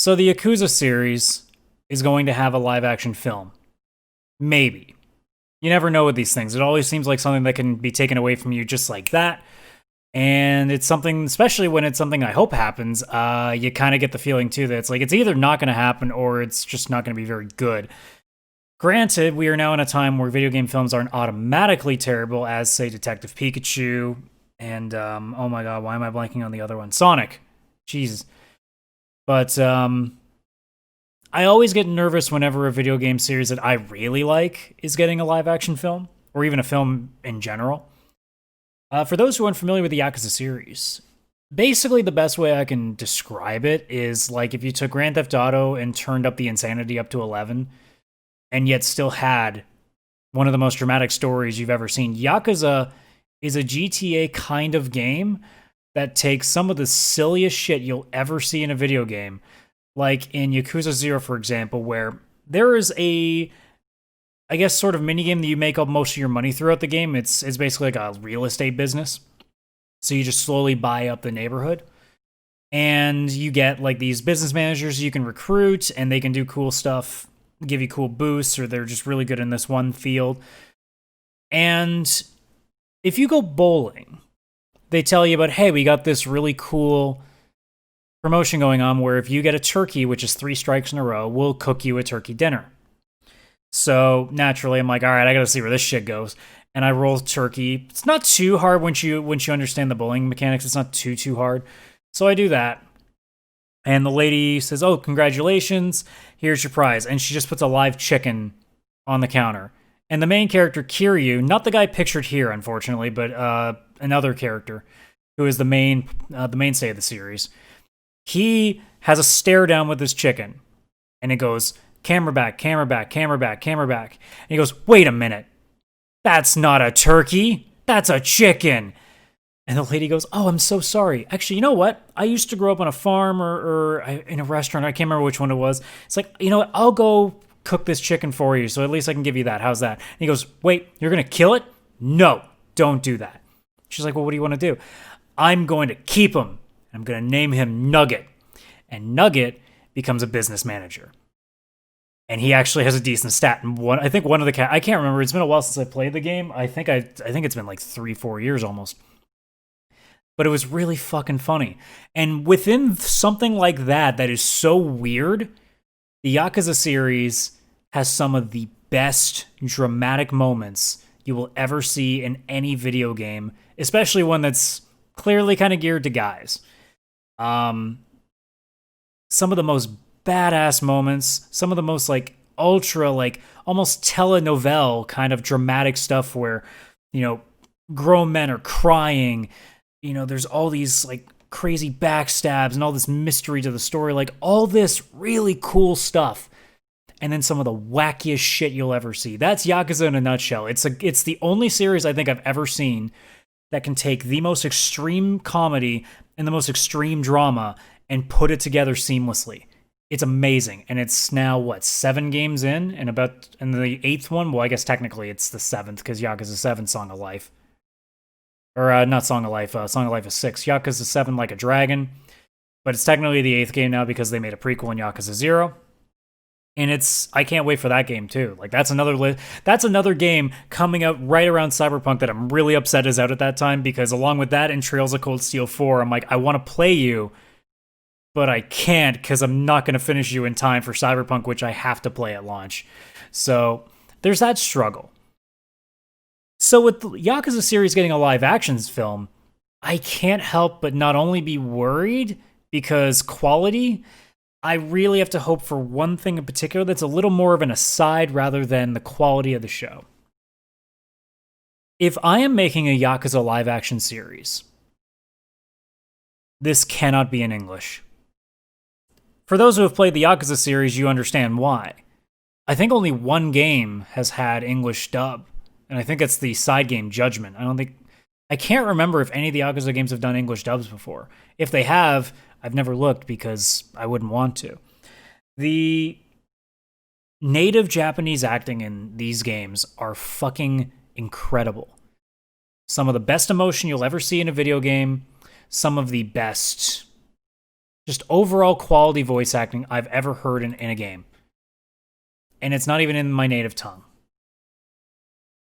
So the Yakuza series is going to have a live action film. Maybe. You never know with these things. It always seems like something that can be taken away from you just like that. And it's something, especially when it's something I hope happens, you kind of get the feeling too that it's like it's either not going to happen or it's just not going to be very good. Granted, we are now in a time where video game films aren't automatically terrible, as, say, Detective Pikachu and, oh my god, why am I blanking on the other one? Sonic. Jesus. But I always get nervous whenever a video game series that I really like is getting a live action film, or even a film in general. For those who aren't familiar with the Yakuza series, basically the best way I can describe it is like if you took Grand Theft Auto and turned up the insanity up to 11, and yet still had one of the most dramatic stories you've ever seen. Yakuza is a GTA kind of game that takes some of the silliest shit you'll ever see in a video game, like in Yakuza 0, for example, where there is a, I guess, sort of minigame that you make up most of your money throughout the game. It's basically like a real estate business. So you just slowly buy up the neighborhood. And you get like these business managers you can recruit, and they can do cool stuff, give you cool boosts, or they're just really good in this one field. And if you go bowling, they tell you about, hey, we got this really cool promotion going on where if you get a turkey, which is 3 strikes in a row, we'll cook you a turkey dinner. So naturally, I'm like, all right, I gotta see where this shit goes. And I roll turkey. It's not too hard once you understand the bowling mechanics. It's not too hard. So I do that. And the lady says, oh, congratulations, here's your prize. And she just puts a live chicken on the counter. And the main character, Kiryu, not the guy pictured here, unfortunately, but another character who is the mainstay of the series, he has a stare down with his chicken. And it goes, camera back, camera back, camera back, camera back. And he goes, wait a minute. That's not a turkey. That's a chicken. And the lady goes, oh, I'm so sorry. Actually, you know what? I used to grow up on a farm or in a restaurant. I can't remember which one it was. It's like, you know what? I'll go cook this chicken for you, so at least I can give you that. How's that? And he goes, wait, you're going to kill it? No, don't do that. She's like, well, what do you want to do? I'm going to keep him. I'm going to name him Nugget. And Nugget becomes a business manager. And he actually has a decent stat. And I think one of the I can't remember. It's been a while since I played the game. I think it's been like 3-4 years almost. But it was really fucking funny. And within something like that is so weird, the Yakuza series has some of the best dramatic moments you will ever see in any video game, especially one that's clearly kind of geared to guys. Some of the most badass moments, some of the most like ultra, like almost telenovelle kind of dramatic stuff where, you know, grown men are crying. You know, there's all these like crazy backstabs and all this mystery to the story, like all this really cool stuff. And then some of the wackiest shit you'll ever see. That's Yakuza in a nutshell. It's the only series I think I've ever seen that can take the most extreme comedy and the most extreme drama and put it together seamlessly. It's amazing. And it's now, 7 games in? And the 8th one? Well, I guess technically it's the 7th because Yakuza 7 Song of Life. Or not Song of Life. Song of Life is 6. Yakuza 7 Like a Dragon. But it's technically the 8th game now because they made a prequel in Yakuza 0. And I can't wait for that game too. Like that's another game coming out right around Cyberpunk that I'm really upset is out at that time, because along with that and Trails of Cold Steel 4, I'm like, I want to play you, but I can't because I'm not going to finish you in time for Cyberpunk, which I have to play at launch. So there's that struggle. So with the Yakuza series getting a live actions film, I can't help but not only be worried because quality, I really have to hope for one thing in particular that's a little more of an aside rather than the quality of the show. If I am making a Yakuza live action series, this cannot be in English. For those who have played the Yakuza series, you understand why. I think only one game has had English dub, and I think it's the side game Judgment. I can't remember if any of the Yakuza games have done English dubs before. If they have, I've never looked because I wouldn't want to. The native Japanese acting in these games are fucking incredible. Some of the best emotion you'll ever see in a video game. Some of the best Just overall quality voice acting I've ever heard in a game. And it's not even in my native tongue.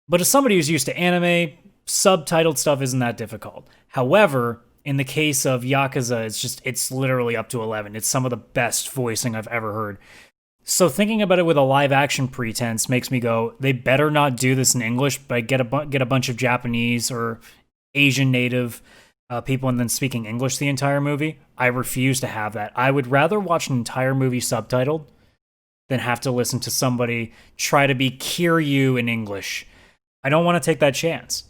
But as somebody who's used to anime, subtitled stuff isn't that difficult. However, in the case of Yakuza, it's literally up to 11. It's some of the best voicing I've ever heard. So thinking about it with a live action pretense makes me go, they better not do this in English, but get a bunch of Japanese or Asian native people and then speaking English the entire movie. I refuse to have that. I would rather watch an entire movie subtitled than have to listen to somebody try to be Kiryu in English. I don't want to take that chance.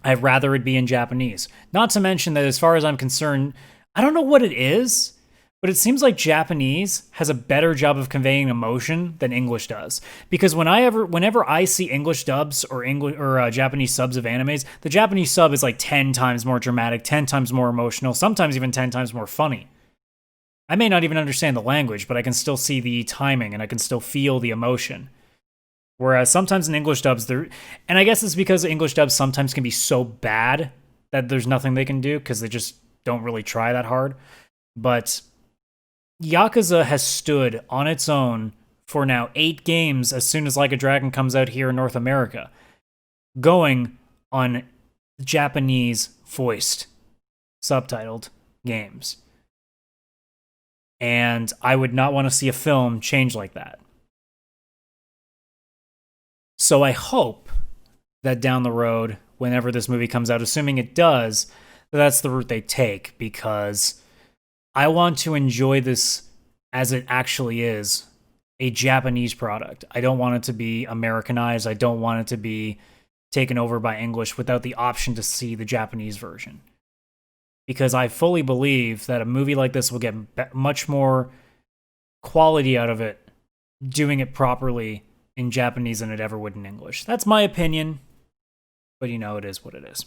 I'd rather it be in Japanese. Not to mention that as far as I'm concerned, I don't know what it is, but it seems like Japanese has a better job of conveying emotion than English does. Because whenever I see English dubs or Japanese subs of animes, the Japanese sub is like 10 times more dramatic, 10 times more emotional, sometimes even 10 times more funny. I may not even understand the language, but I can still see the timing and I can still feel the emotion. Whereas sometimes in English dubs, and I guess it's because English dubs sometimes can be so bad that there's nothing they can do because they just don't really try that hard. But Yakuza has stood on its own for now 8 games as soon as Like a Dragon comes out here in North America, going on Japanese voiced, subtitled games. And I would not want to see a film change like that. So I hope that down the road, whenever this movie comes out, assuming it does, that's the route they take, because I want to enjoy this as it actually is, a Japanese product. I don't want it to be Americanized. I don't want it to be taken over by English without the option to see the Japanese version. Because I fully believe that a movie like this will get much more quality out of it doing it properly in Japanese than it ever would in English. That's my opinion, but it is what it is.